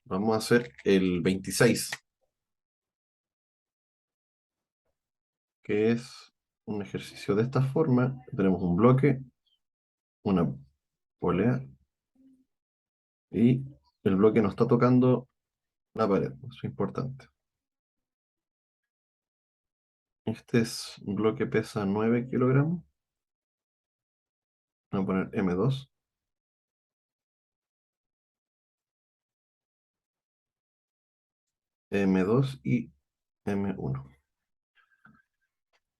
Vamos a hacer el 26, que es un ejercicio de esta forma. Tenemos un bloque, una polea, y el bloque no está tocando la pared. Eso es importante. Un bloque pesa 9 kilogramos. Vamos a poner M2, M2 y M1.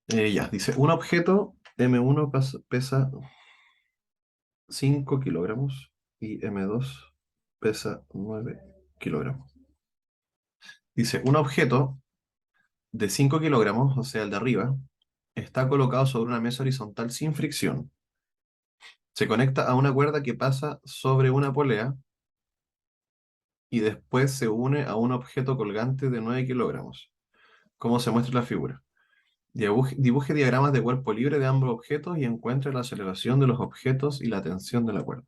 Ya, dice, un objeto M1 pesa 5 kilogramos y M2 pesa 9 kilogramos. Dice, un objeto de 5 kilogramos, o sea, el de arriba, está colocado sobre una mesa horizontal sin fricción. Se conecta a una cuerda que pasa sobre una polea y después se une a un objeto colgante de 9 kilogramos, como se muestra en la figura. Dibuje diagramas de cuerpo libre de ambos objetos y encuentre la aceleración de los objetos y la tensión de la cuerda.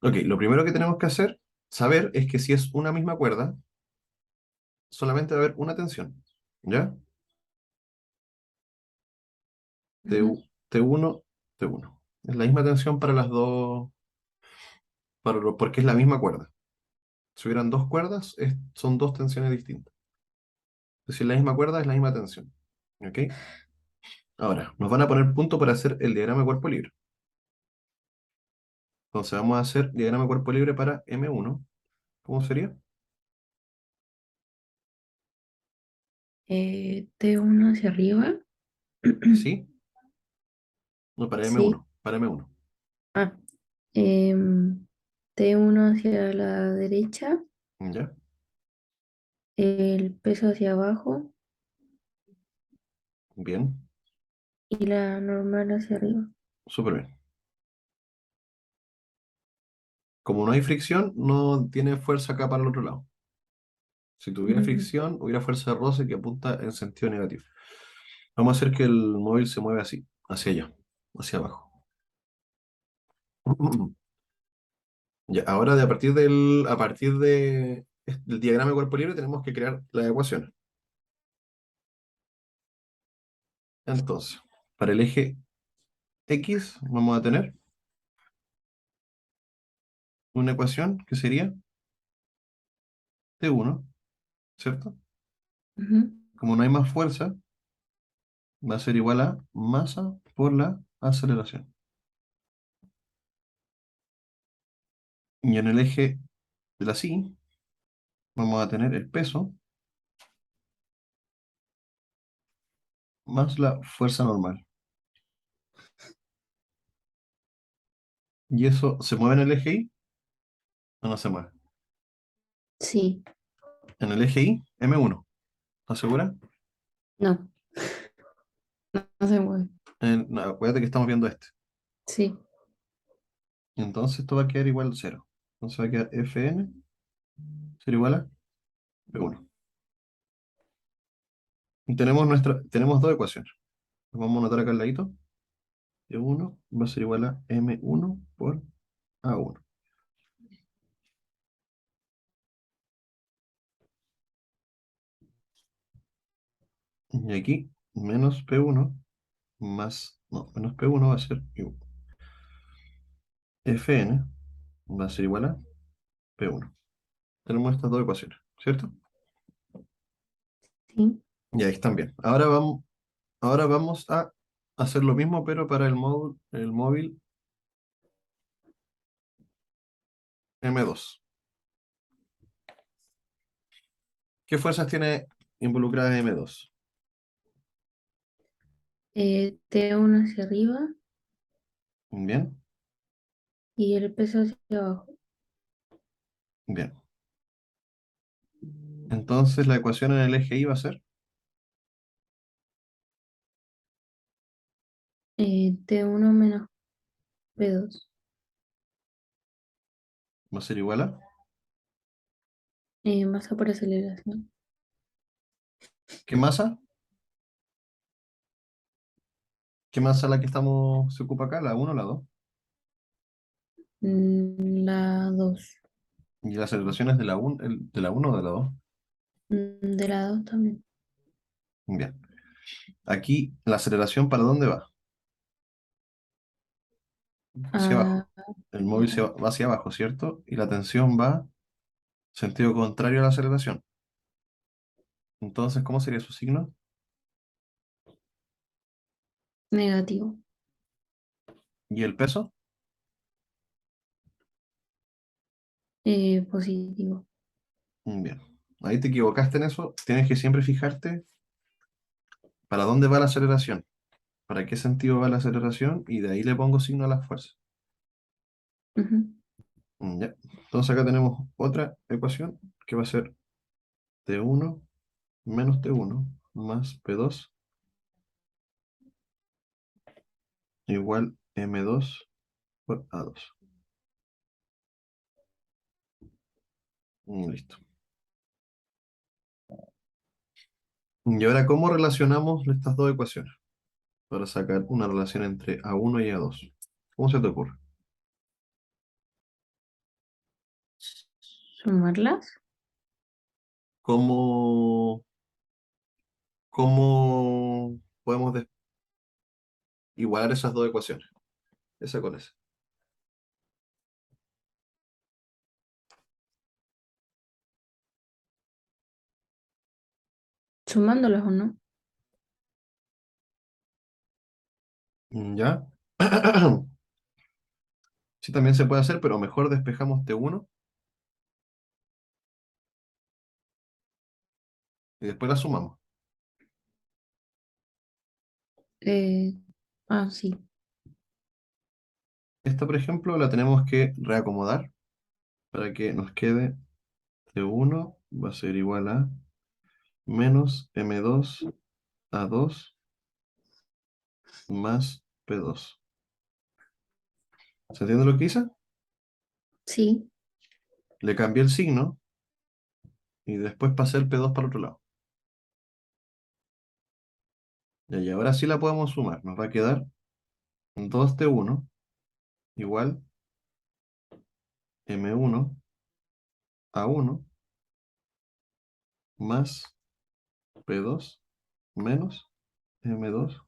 Ok, lo primero que tenemos que saber es que si es una misma cuerda, solamente va a haber una tensión. ¿Ya? Ujú. T1, T1. Es la misma tensión para las dos, porque es la misma cuerda. Si hubieran dos cuerdas, son dos tensiones distintas. Si es la misma cuerda, es la misma tensión. ¿Ok? Ahora, nos van a poner punto para hacer el diagrama de cuerpo libre. Entonces vamos a hacer diagrama de cuerpo libre para M1. ¿Cómo sería? T1 hacia arriba. ¿Así? No, para Sí. M1. Para M1. Ah, em, T1 hacia la derecha, ¿Ya? el peso hacia abajo Bien. y la normal hacia arriba. Súper bien. Como no hay fricción, no tiene fuerza acá para el otro lado. Si tuviera Mm, fricción, hubiera fuerza de roce que apunta en sentido negativo. Vamos a hacer que el móvil se mueva así, hacia allá, hacia abajo. Ya, ahora a partir del diagrama de cuerpo libre tenemos que crear las ecuaciones. Entonces, para el eje X vamos a tener una ecuación que sería T1, ¿cierto? ujú. Como no hay más fuerza, va a ser igual a masa por la aceleración. Y en el eje de la Y vamos a tener el peso más la fuerza normal. ¿Y eso se mueve en el eje Y o no se mueve? Sí, En el eje Y, M1. ¿Estás segura? no, no se mueve. No, acuérdate que estamos viendo este. Sí. Entonces esto va a quedar igual a cero. Entonces va a quedar Fn ser igual a P1. Y tenemos dos ecuaciones. Las vamos a anotar acá al ladito. P1 va a ser igual a M1 por A1. Y aquí, menos P1 más, no, menos P1 va a ser igual. Fn va a ser igual a P1. Tenemos estas dos ecuaciones, ¿cierto? Sí. Y ahí están bien. Ahora vamos a hacer lo mismo, pero para el móvil M2. ¿Qué fuerzas tiene involucradas M2? T1 hacia arriba Bien, y el peso hacia abajo. bien. Entonces la ecuación en el eje Y va a ser, T1 menos P2. va a ser igual a, Masa por aceleración. ¿qué masa? ¿Qué masa la que se ocupa acá? ¿La uno o la dos? La 2. ¿Y la aceleración es de la 1, de la 1 o de la 2? De la 2 también. Bien. Aquí, ¿la aceleración para dónde va? Hacia Ah, abajo. El móvil va hacia abajo, ¿cierto? Y la tensión va sentido contrario a la aceleración. Entonces, ¿cómo sería su signo? negativo. ¿Y el peso? Positivo. Bien. Ahí te equivocaste en eso. Tienes que siempre fijarte para dónde va la aceleración, para qué sentido va la aceleración, y de ahí le pongo signo a la fuerza. Ujú. Ya. Entonces acá tenemos otra ecuación que va a ser T1 menos T1 más P2 igual M2 por A2. Listo. Y ahora, ¿cómo relacionamos estas dos ecuaciones para sacar una relación entre A1 y A2? ¿Cómo se te ocurre? Sumarlas. ¿Cómo, cómo podemos igualar esas dos ecuaciones? Esa con esa. Sumándolas o no. ¿Ya? Sí, también se puede hacer, pero mejor despejamos T1 y después la sumamos. Eh, sí. Esta, por ejemplo, la tenemos que reacomodar para que nos quede T1 va a ser igual a menos M2 A2 más P2. ¿Se entiende lo que hice? Sí. Le cambié el signo y después pasé el P2 para el otro lado. Y ahora sí la podemos sumar. Nos va a quedar 2T1 igual M1 A1 más P2 menos M2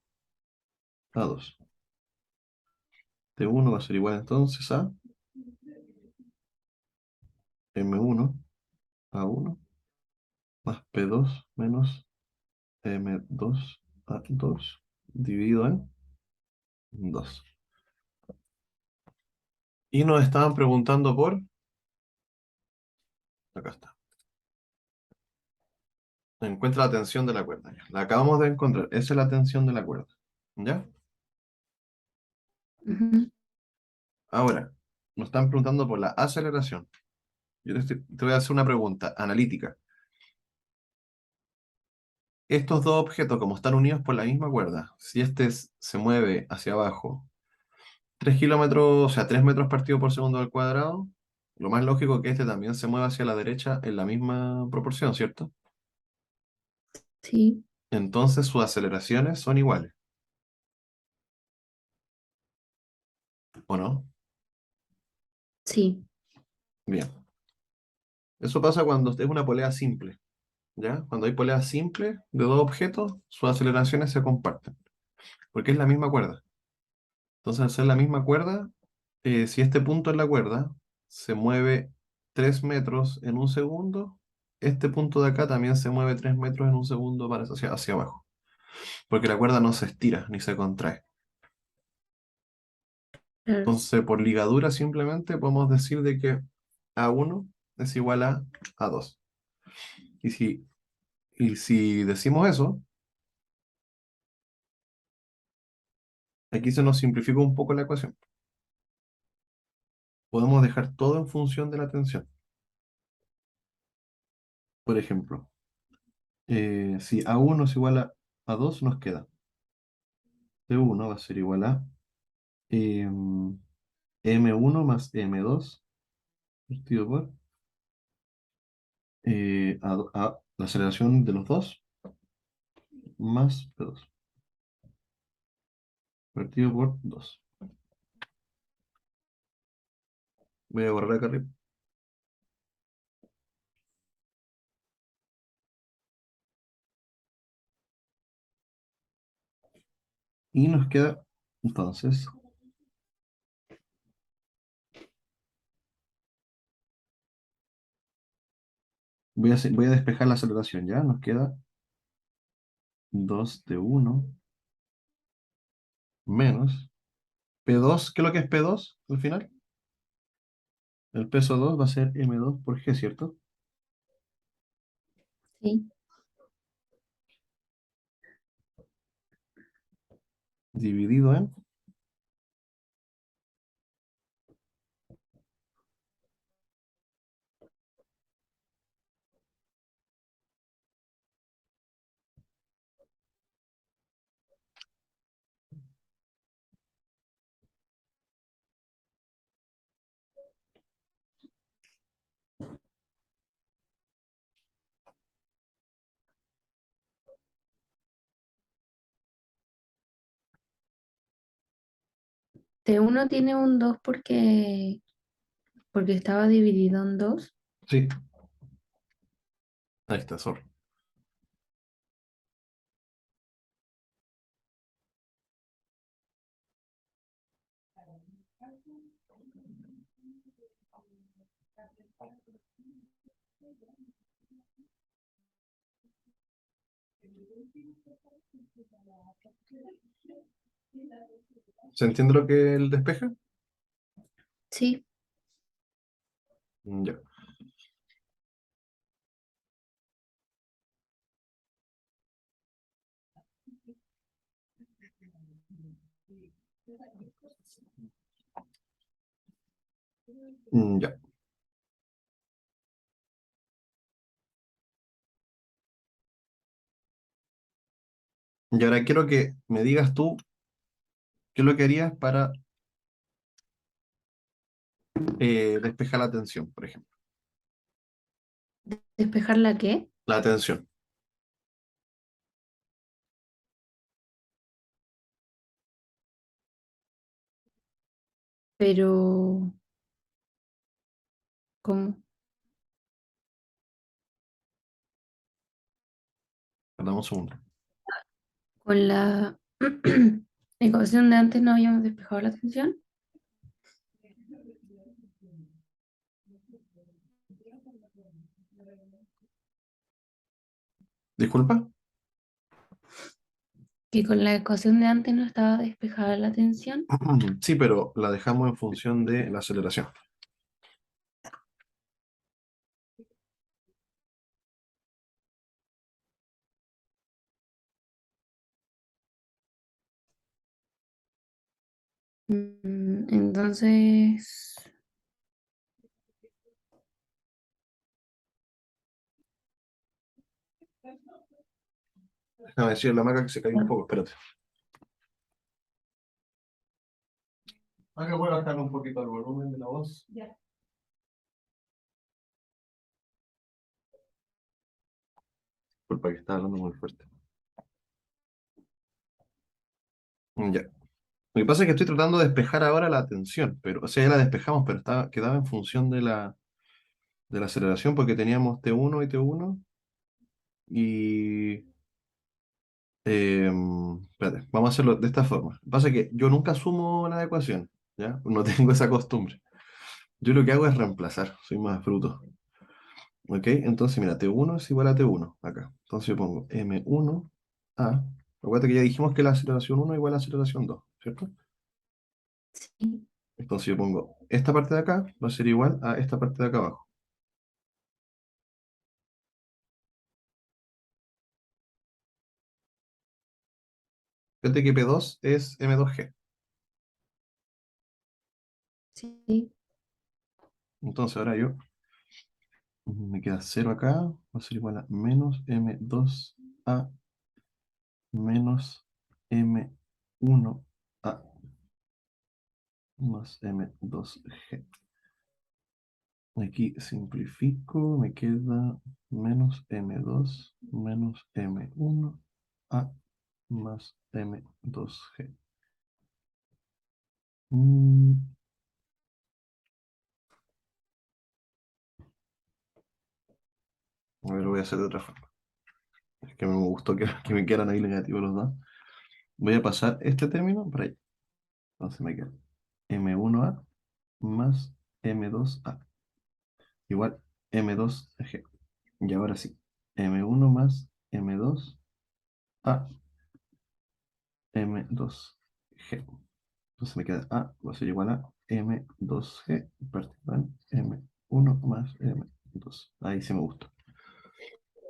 A2. T1 va a ser igual entonces a M1 A1 más P2 menos M2 A2 dividido en 2. Y nos estaban preguntando por, acá está, encuentra la tensión de la cuerda. Ya, la acabamos de encontrar, esa es la tensión de la cuerda. ¿Ya? Ujú. Ahora, nos están preguntando por la aceleración. Yo te voy a hacer una pregunta analítica. Estos dos objetos, como están unidos por la misma cuerda, si se mueve hacia abajo 3 kilómetros, o sea, 3 metros partido por segundo al cuadrado, lo más lógico es que este también se mueva hacia la derecha en la misma proporción, ¿cierto? Sí. Entonces sus aceleraciones son iguales, ¿o no? Sí. Bien. Eso pasa cuando es una polea simple, ¿ya? Cuando hay poleas simples de dos objetos, sus aceleraciones se comparten, porque es la misma cuerda. Entonces, al ser la misma cuerda, si este punto en la cuerda se mueve 3 metros en un segundo, este punto de acá también se mueve 3 metros en un segundo para hacia abajo, porque la cuerda no se estira ni se contrae. Claro. Entonces, por ligadura simplemente podemos decir de que A1 es igual a A2. Y si, y si decimos eso, aquí se nos simplifica un poco la ecuación. Podemos dejar todo en función de la tensión. Por ejemplo, si A1 es igual a A2, nos queda T1 va a ser igual a em, M1 más M2 partido por la aceleración de los dos más P2 partido por 2. Voy a borrar acá arriba. Y nos queda, entonces, voy a despejar la aceleración, ¿ya? Nos queda 2 de uno menos P2. ¿Qué es lo que es P2 al final? El peso 2 va a ser M2 por G, ¿cierto? Sí. Dividido en T1 tiene un 2 porque estaba dividido en dos. sí, ahí está, sorry. ¿Se entiende lo que el despeje? Sí. Ya. Ya. Y ahora quiero que me digas tú qué es lo que harías para despejar la tensión, por ejemplo. ¿Despejar la qué? La tensión. Pero, ¿cómo? Dame un segundo. Con la ecuación de antes no habíamos despejado la tensión. ¿Disculpa? Que con la ecuación de antes no estaba despejada la tensión. Sí, pero la dejamos en función de la aceleración. Entonces, Déjame decir la maca que se cayó un poco, espérate. Acá voy a bajar un poquito el volumen de la voz. Disculpa que está hablando muy fuerte. Ya. Lo que pasa es que estoy tratando de despejar ahora la tensión, pero, o sea, ya la despejamos, pero quedaba en función de la aceleración porque teníamos T1 y T1 y... espérate, vamos a hacerlo de esta forma. Lo que pasa es que yo nunca sumo la ecuación, ¿ya? No tengo esa costumbre. Yo lo que hago es reemplazar, soy más bruto. ¿Ok? Entonces, mira, T1 es igual a T1 acá. Entonces yo pongo M1 A. Acuérdate que ya dijimos que la aceleración 1 es igual a aceleración 2, ¿cierto? sí. Entonces yo pongo esta parte de acá va a ser igual a esta parte de acá abajo. Fíjate que P2 es M2G. Sí. Entonces ahora yo me queda 0 acá, va a ser igual a menos M2A menos M1A más M2G. Aquí simplifico, me queda menos M2 menos M1A más M2G. Mm, a ver, lo voy a hacer de otra forma. Es que me gustó que me quedaran ahí negativos los dos. Voy a pasar este término por ahí. Entonces me queda M1A más M2A igual M2G. Y ahora sí, M1 más M2A M2G. Entonces me queda A va a ser igual a M2G partido en M1 más M2. Ahí sí me gusta.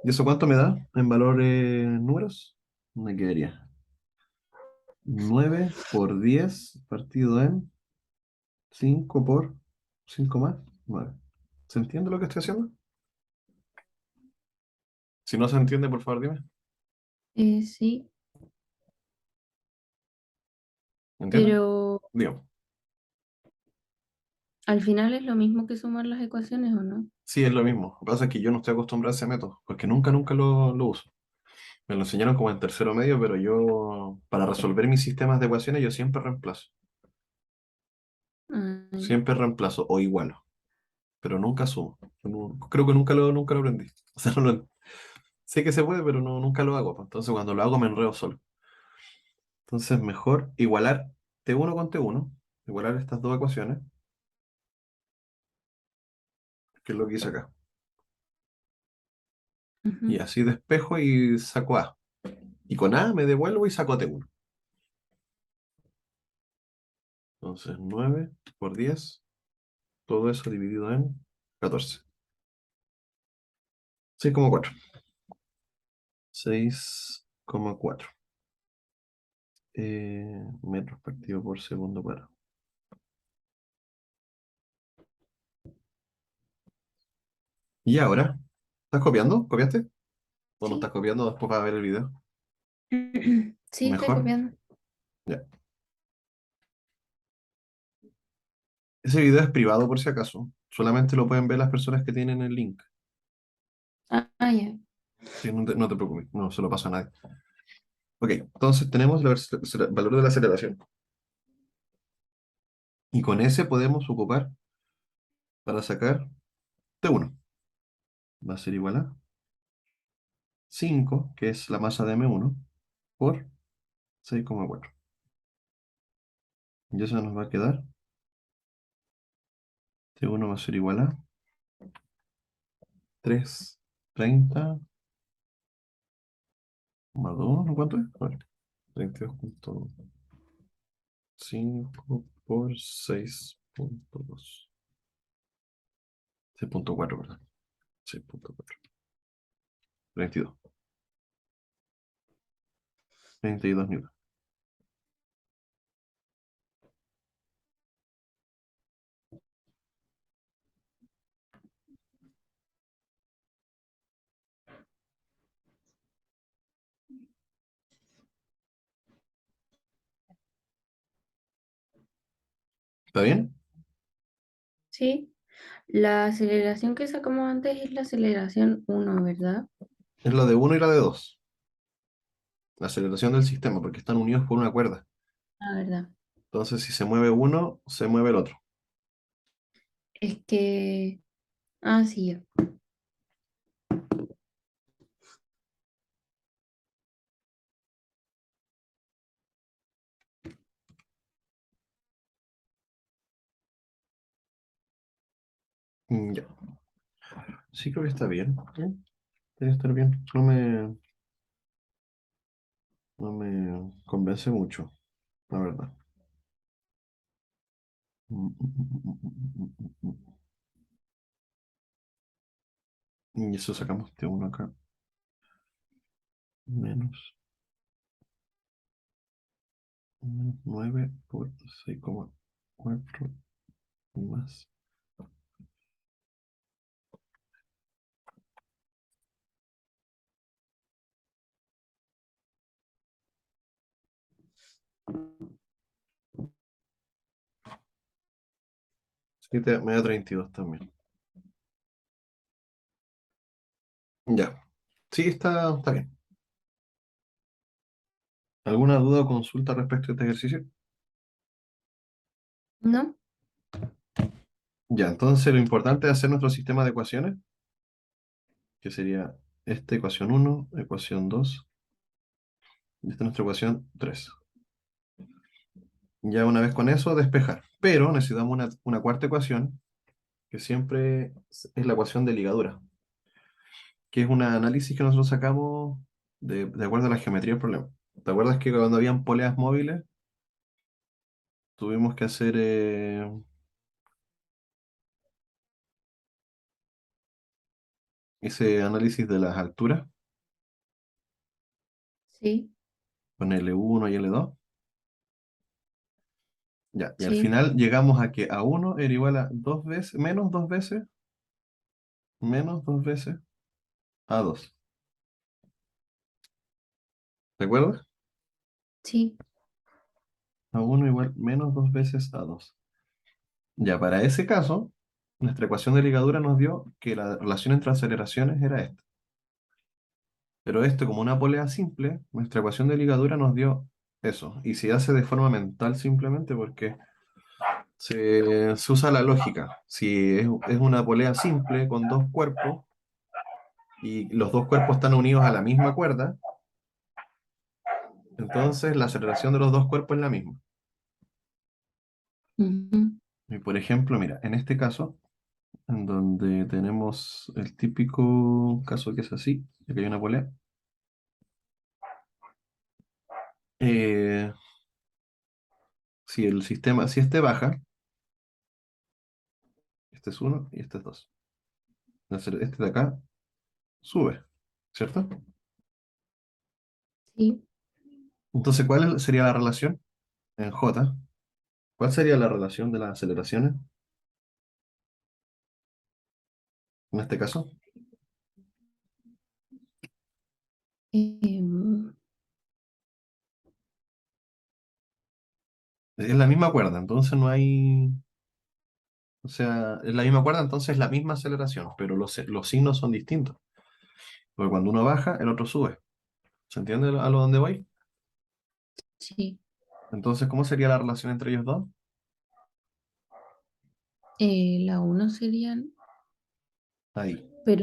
¿Y eso cuánto me da en valores números? Me quedaría 9 por 10 partido en 5 por 5 más 9. ¿Se entiende lo que estoy haciendo? Si no se entiende, por favor, dime. Sí, ¿Entiendes? pero Digo, al final es lo mismo que sumar las ecuaciones, ¿o no? sí, es lo mismo. Lo que pasa es que yo no estoy acostumbrado a ese método, porque nunca lo uso. Me lo enseñaron como en tercero medio, pero yo, para resolver mis sistemas de ecuaciones, yo siempre reemplazo. Ah, ya. Siempre reemplazo o igualo, pero nunca sumo. Creo que nunca lo aprendí. O sea, sé que se puede, pero no, nunca lo hago, pues. Entonces, cuando lo hago, me enredo solo. Entonces, mejor igualar T1 con T1, igualar estas dos ecuaciones, que es lo que hice acá. Y Ujú. así despejo y saco A. Y con A me devuelvo y saco T1. Entonces, 9 por 10, todo eso dividido en 14. 6,4. 6,4 metros partido por segundo cuadrado. Y ahora, ¿estás copiando? ¿Copiaste? ¿O no estás Sí, copiando? Después vas a ver el video. sí, estoy Mejor. copiando. Ya. Ese video es privado por si acaso. Solamente lo pueden ver las personas que tienen el link. Ya. Sí, no te preocupes, no se lo pasa a nadie. Ok, entonces tenemos el valor de la aceleración. Y con ese podemos ocupar para sacar T1. Va a ser igual a 5, que es la masa de M1, por 6,4. Y eso nos va a quedar. T1 va a ser igual a 330 más 2, ¿no? ¿Cuánto es? A ver, 32,5 por 6,2. 6,4, ¿verdad? 6,4. 32. 32 newton. ¿Está bien? Sí, la aceleración que sacamos antes es la aceleración uno, ¿verdad? Es la de uno y la de 2. La aceleración del sistema, porque están unidos por una cuerda. Ah, ¿verdad? Entonces, si se mueve uno, se mueve el otro. Es que... Ah, sí, ya. Ya. Sí, creo que está bien. Debe estar bien. No me convence mucho, la verdad. Y eso sacamos de uno acá. Menos 9 por 6,4 más. 7 me da 32 también. Ya. Sí, está bien. ¿Alguna duda o consulta respecto a este ejercicio? ¿No? Ya, entonces lo importante es hacer nuestro sistema de ecuaciones, que sería esta ecuación uno, ecuación 2 Y esta es nuestra ecuación 3. Ya una vez con eso, despejar. Pero necesitamos una cuarta ecuación, que siempre es la ecuación de ligadura, que es un análisis que nosotros sacamos de acuerdo a la geometría del problema. ¿Te acuerdas que cuando habían poleas móviles, tuvimos que hacer ese análisis de las alturas Sí, con L1 y L2? Ya, y al sí, final llegamos a que A1 era igual a menos dos veces A2. ¿Te acuerdas? sí. A1 igual menos dos veces A2. Ya, para ese caso, nuestra ecuación de ligadura nos dio que la relación entre aceleraciones era esta. Pero esto, como una polea simple, nuestra ecuación de ligadura nos dio eso. Y se hace de forma mental simplemente porque se usa la lógica. Si es una polea simple con dos cuerpos y los dos cuerpos están unidos a la misma cuerda, entonces la aceleración de los dos cuerpos es la misma. Ujú. Y por ejemplo, mira, en este caso, en donde tenemos el típico caso que es así, de que hay una polea, eh, si el sistema, si este baja, este es uno y este es dos. Este de acá sube, ¿cierto? Sí, Entonces, sería la relación en J? ¿Cuál sería la relación de las aceleraciones en este caso? em, Es la misma cuerda, entonces no hay, o sea, es la misma cuerda, entonces es la misma aceleración, pero los signos son distintos. Porque cuando uno baja, el otro sube. ¿Se entiende a lo donde voy? sí. Entonces, ¿cómo sería la relación entre ellos dos? La uno serían, Ahí. pero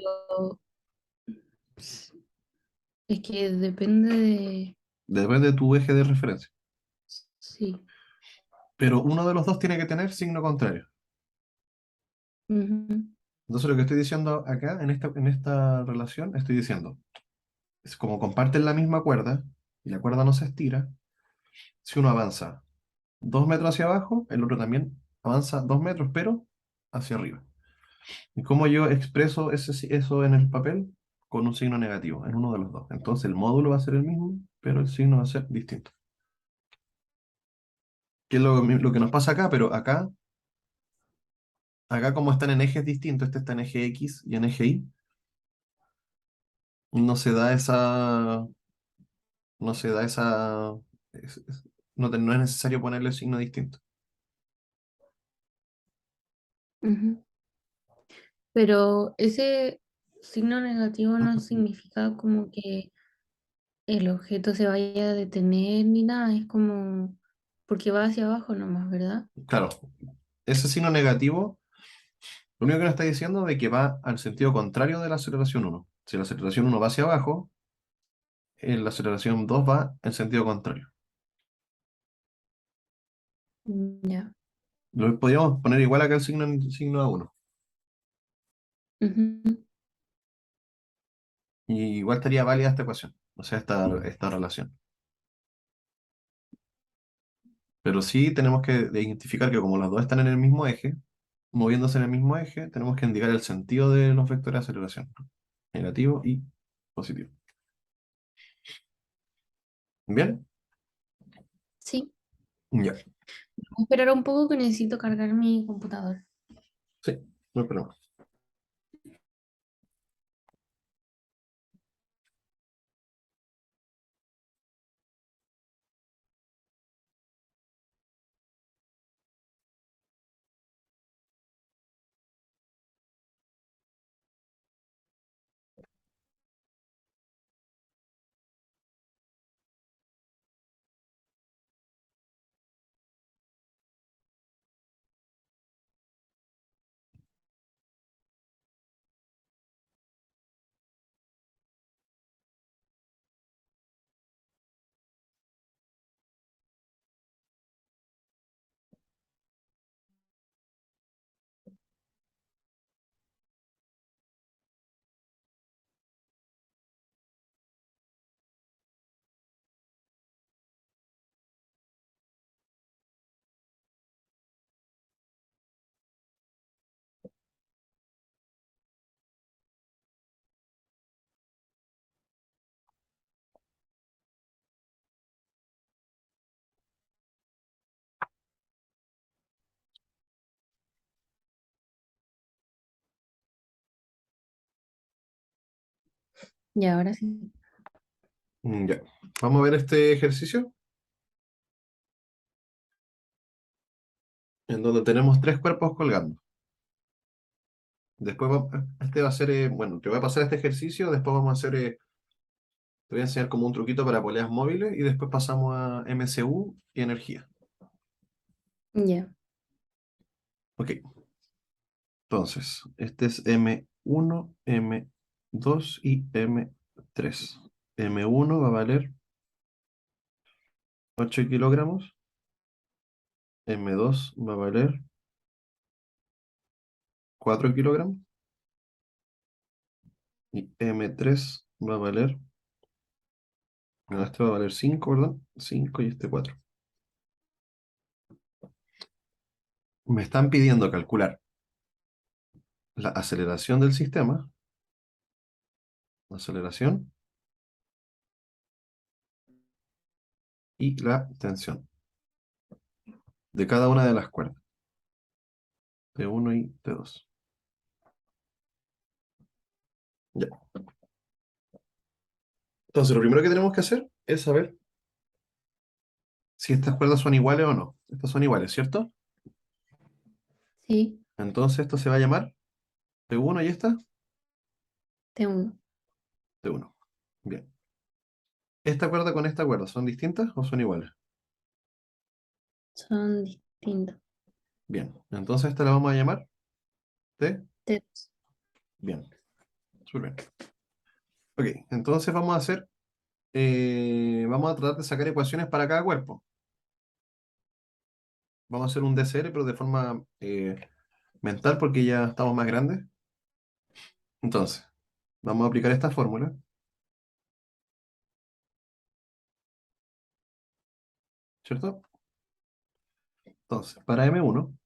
es que depende de... Depende de tu eje de referencia. Sí. Pero uno de los dos tiene que tener signo contrario. Ujú. Entonces, lo que estoy diciendo acá, en esta relación, estoy diciendo, es como comparten la misma cuerda y la cuerda no se estira, si uno avanza 2 metros hacia abajo, el otro también avanza 2 metros, pero hacia arriba. ¿Y cómo yo expreso eso en el papel? Con un signo negativo, en uno de los dos. Entonces el módulo va a ser el mismo, pero el signo va a ser distinto. ¿Qué es lo que nos pasa acá? Pero acá como están en ejes distintos, este está en eje X y en eje Y, no se da esa, no se da esa, no es necesario ponerle signo distinto. Ujú. Pero ese signo negativo no significa como que el objeto se vaya a detener ni nada, es como porque va hacia abajo nomás, ¿verdad? Claro, ese signo negativo, lo único que nos está diciendo de que va al sentido contrario de la aceleración uno. Si la aceleración uno va hacia abajo, la aceleración 2 va en sentido contrario. Ya. Lo podríamos poner igual acá el signo en signo a uno. Ujú. Y igual estaría válida esta ecuación, o sea, esta relación. Pero sí tenemos que identificar que como las dos están en el mismo eje, moviéndose en el mismo eje, tenemos que indicar el sentido de los vectores de aceleración, negativo y positivo. ¿Bien? Sí, Ya, voy a esperar un poco que necesito cargar mi computador. sí, no hay problema. Y ahora sí. Ya. Vamos a ver este ejercicio en donde tenemos tres cuerpos colgando. Después, este va a ser, bueno, te voy a pasar este ejercicio, después vamos a hacer, te voy a enseñar como un truquito para poleas móviles y después pasamos a MCU y energía. Ya, Ok, entonces, este es M1, M2 y M3. M1 va a valer 8 kilogramos, M2 va a valer 4 kilogramos y M3 va a valer, no, este va a valer 5, ¿verdad? 5 y este 4. Me están pidiendo calcular la aceleración del sistema, aceleración y la tensión de cada una de las cuerdas, T1 y T2. Ya. Entonces, lo primero que tenemos que hacer es saber si estas cuerdas son iguales o no. Estas son iguales, ¿cierto? sí, Entonces, esto se va a llamar T1 y esta T1. T1. Bien. ¿Esta cuerda con esta cuerda son distintas o son iguales? Son distintos. Bien. Entonces, esta la vamos a llamar T. T2. Bien. Súper bien. Ok, entonces vamos a hacer, vamos a tratar de sacar ecuaciones para cada cuerpo. Vamos a hacer un DCR, pero de forma mental porque ya estamos más grandes. Entonces, vamos a aplicar esta fórmula, ¿cierto? Entonces, para M1,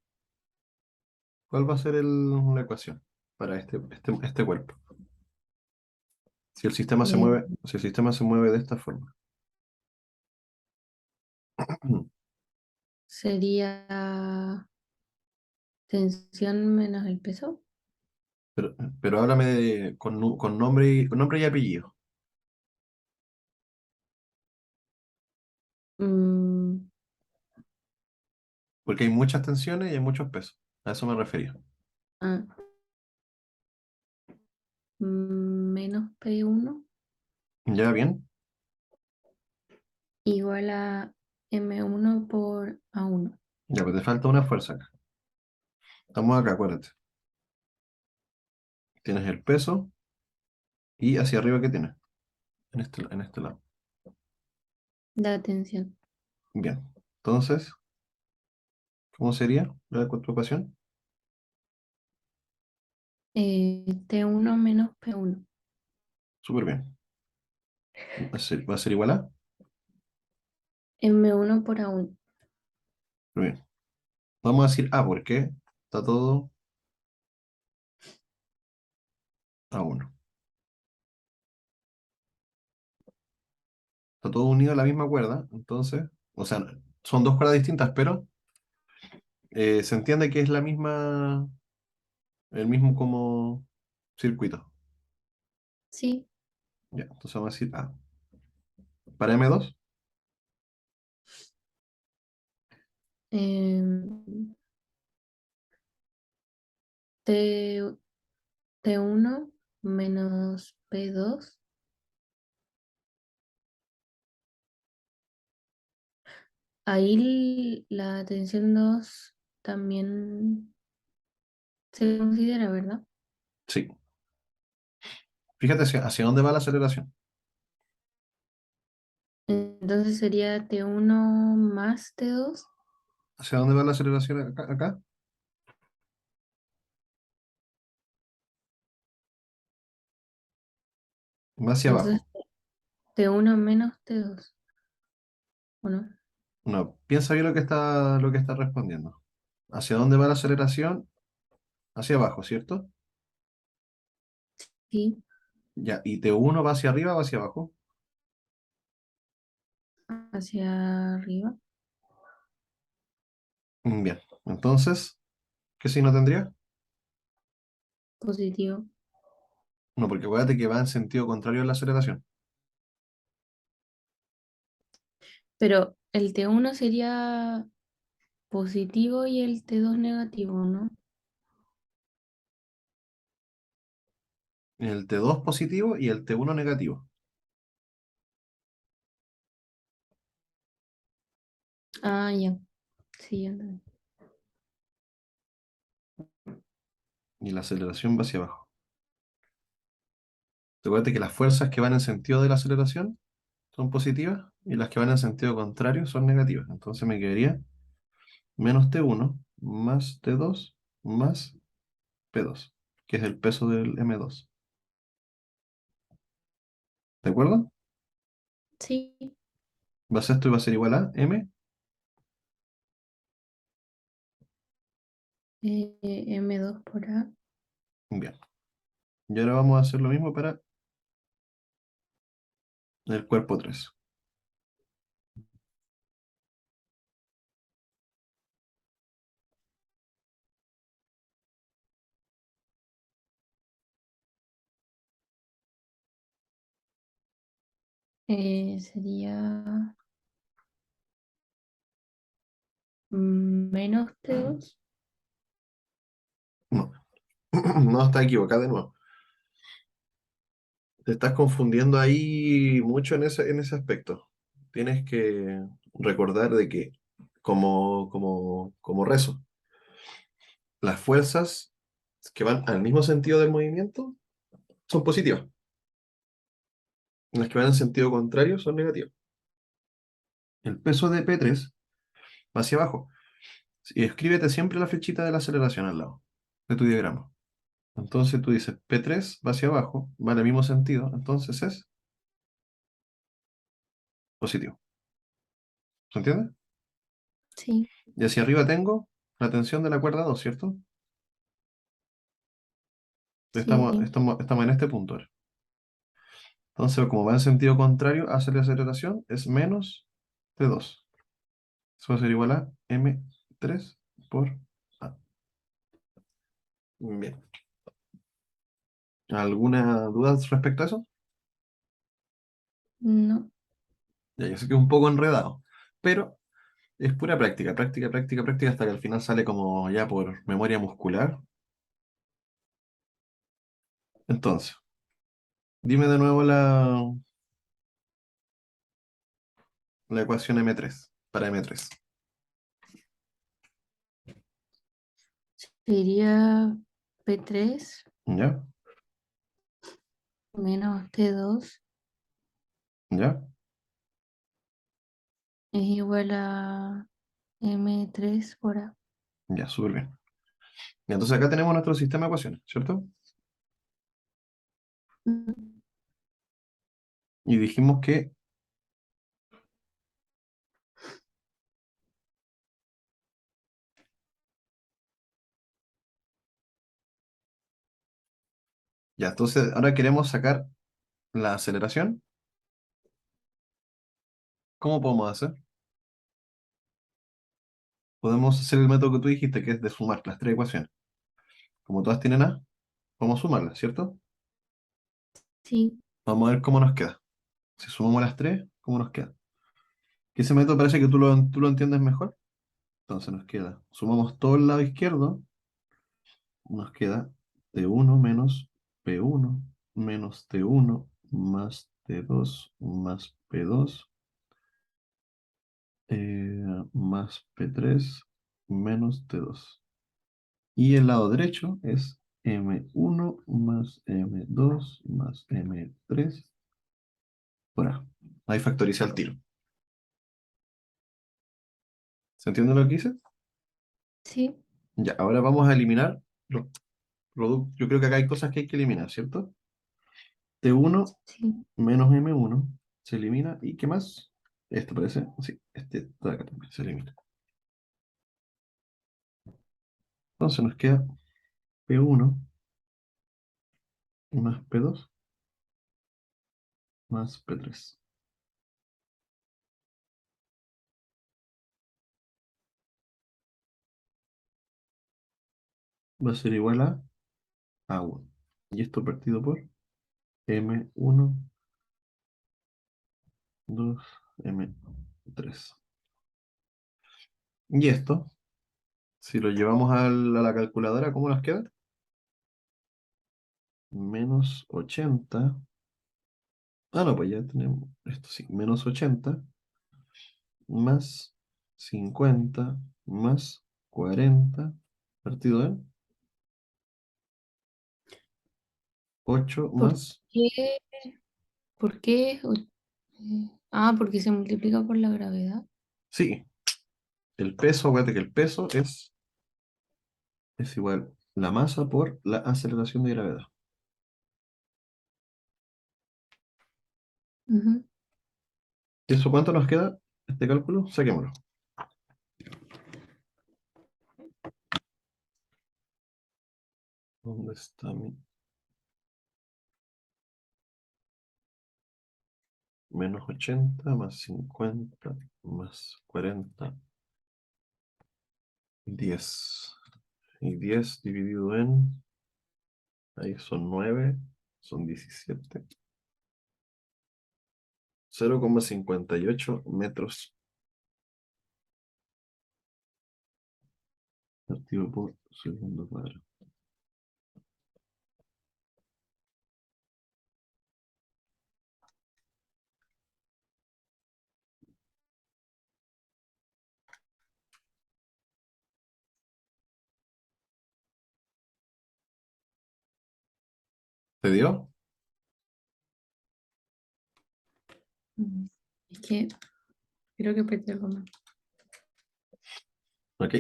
¿cuál va a ser la ecuación para este cuerpo? Si el sistema se Eh, mueve, si el sistema se mueve de esta forma. sería tensión menos el peso. Pero, pero háblame con nombre y apellido, Mm, porque hay muchas tensiones y hay muchos pesos. A eso me refería. ah, menos P1 ¿Ya bien? igual a M1 por A1. Ya, pues te falta una fuerza acá. Estamos acá, acuérdate. Tienes el peso y hacia arriba, ¿qué tienes? En este lado. La tensión. Bien. Entonces, ¿cómo sería la ecuación? T1 menos P1. Súper bien. Va a ser igual a. M1 por A1. Muy bien. Vamos a decir A porque está todo a uno. Está todo unido a la misma cuerda. Entonces, o sea, son dos cuerdas distintas, pero se entiende que es el mismo como circuito. Sí. Ya, entonces vamos a decir A. Para M2, em, T, T1 menos P2. Ahí la tensión 2 también se considera, ¿verdad? sí. Fíjate hacia dónde va la aceleración. Entonces sería T1 más T2. ¿Hacia dónde va la aceleración acá? Va hacia Entonces abajo. T1 menos T2. ¿O no? No, piensa bien lo que está respondiendo. ¿Hacia dónde va la aceleración? Hacia abajo, ¿cierto? Sí, Ya, ¿y T1 va hacia arriba o hacia abajo? hacia arriba. Bien, entonces, ¿qué signo tendría? Positivo. No, porque acuérdate que va en sentido contrario a la aceleración. Pero el T1 sería positivo y el T2 negativo, ¿no? El T2 positivo y el T1 negativo. Ah, ya. Sí, ya entendí. Y la aceleración va hacia abajo. Acuérdate que las fuerzas que van en sentido de la aceleración son positivas y las que van en sentido contrario son negativas. Entonces me quedaría menos T1 más T2 más P2, que es el peso del M2. ¿De acuerdo? Sí, Va a ser esto y va a ser igual a M. M2 por A. Bien. Y ahora vamos a hacer lo mismo para el cuerpo 3. Sería menos T2. No, no, está equivocada de nuevo. Te estás confundiendo ahí mucho en ese aspecto. Tienes que recordar de que, como rezo, las fuerzas que van al mismo sentido del movimiento son positivas. Las que van en sentido contrario son negativas. El peso de P3 va hacia abajo. Y escríbete siempre la flechita de la aceleración al lado de tu diagrama. Entonces tú dices P3 va hacia abajo, va en el mismo sentido, entonces es positivo. ¿Se entiende? Sí, Y hacia arriba tengo la tensión de la cuerda 2, ¿cierto? sí, Estamos en este punto ahora. Entonces, como va en sentido contrario hacia la aceleración, es menos T2. Eso va a ser igual a M3 por A. Bien. ¿Alguna duda respecto a eso? no, Ya, yo sé que es un poco enredado, pero es pura práctica, práctica, práctica, práctica, hasta que al final sale como ya por memoria muscular. Entonces, dime de nuevo la ecuación M3 para M3. sería P3 ¿Ya? menos T2 ¿Ya? es igual a M3 por A. Ya, súper bien. Y entonces acá tenemos nuestro sistema de ecuaciones, ¿cierto? Mm, Y dijimos que, ya, entonces ahora queremos sacar la aceleración. ¿Cómo podemos hacer? Podemos hacer el método que tú dijiste, que es de sumar las tres ecuaciones. Como todas tienen A, vamos a sumarlas, ¿cierto? sí, Vamos a ver cómo nos queda. Si sumamos las tres, ¿cómo nos queda? Que ese método parece que tú lo entiendes mejor. Entonces nos queda, sumamos todo el lado izquierdo, nos queda T1 menos P1 menos T1 más T2 más P2 más P3 menos T2. Y el lado derecho es M1 más M2 más M3 por A. Ahí factoriza el tiro. ¿Se entiende lo que hice? sí, Ya, ahora vamos a eliminar los productos. Yo creo que acá hay cosas que hay que eliminar, ¿cierto? T1 sí. menos M1 se elimina. ¿Y qué más? Esto parece. Sí, este de acá también se elimina. Entonces nos queda P1 más P2 más P3. Va a ser igual a agua. Y esto partido por M1, 2, M3. Y esto, si lo llevamos a la calculadora, ¿cómo nos queda? Menos 80. Ah, no, pues ya tenemos esto, sí. Menos 80 más 50 más 40 partido de 8 ¿Por más... qué? ¿Por qué? Porque se multiplica por la gravedad. Sí, el peso, acuérdate que el peso es igual la masa por la aceleración de gravedad. Ujú. ¿Y eso cuánto nos queda? Este cálculo, saquémoslo. ¿Dónde está mi menos 80 más 50 más 40? 10. Y 10 dividido en, ahí son 9, son 17. 0,58 metros partido por segundo cuadrado. ¿Te dio? Mm. Es que creo que perdí algo más. Ok.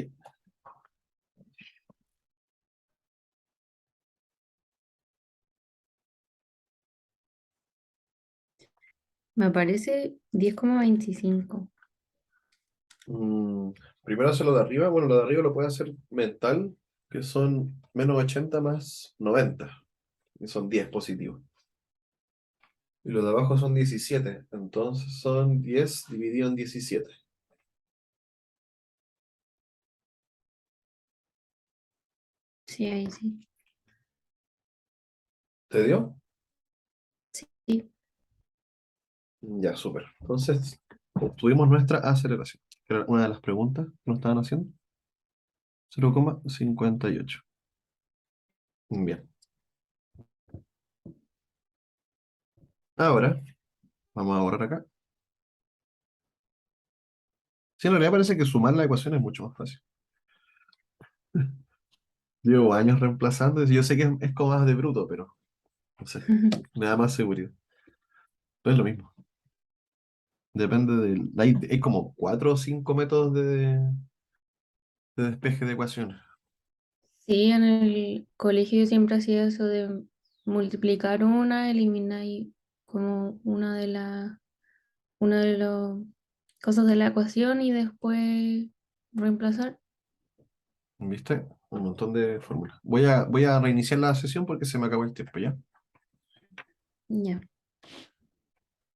Me aparece 10,25. Mm, primero hace lo de arriba. Bueno, lo de arriba lo puede hacer mental, que son menos 80 más 90. Y son 10 positivos. Y los de abajo son 17. Entonces son 10 dividido en 17. Sí, ahí sí. ¿Te dio? Sí. Ya, súper. Entonces, obtuvimos nuestra aceleración, que era una de las preguntas que nos estaban haciendo. 0,58. Bien. Ahora, vamos a borrar acá. Sí, en realidad parece que sumar la ecuación es mucho más fácil. Llevo años reemplazando, y yo sé que es como más de bruto, pero no sé, me da más seguridad. No es lo mismo. Depende del... hay como 4 o 5 métodos de despeje de ecuaciones. Sí, en el colegio yo siempre hacía eso de multiplicar una, eliminar y como una de las cosas de la ecuación y después reemplazar. ¿Viste? Un montón de fórmulas. Voy a reiniciar la sesión porque se me acabó el tiempo, ¿ya? Ya.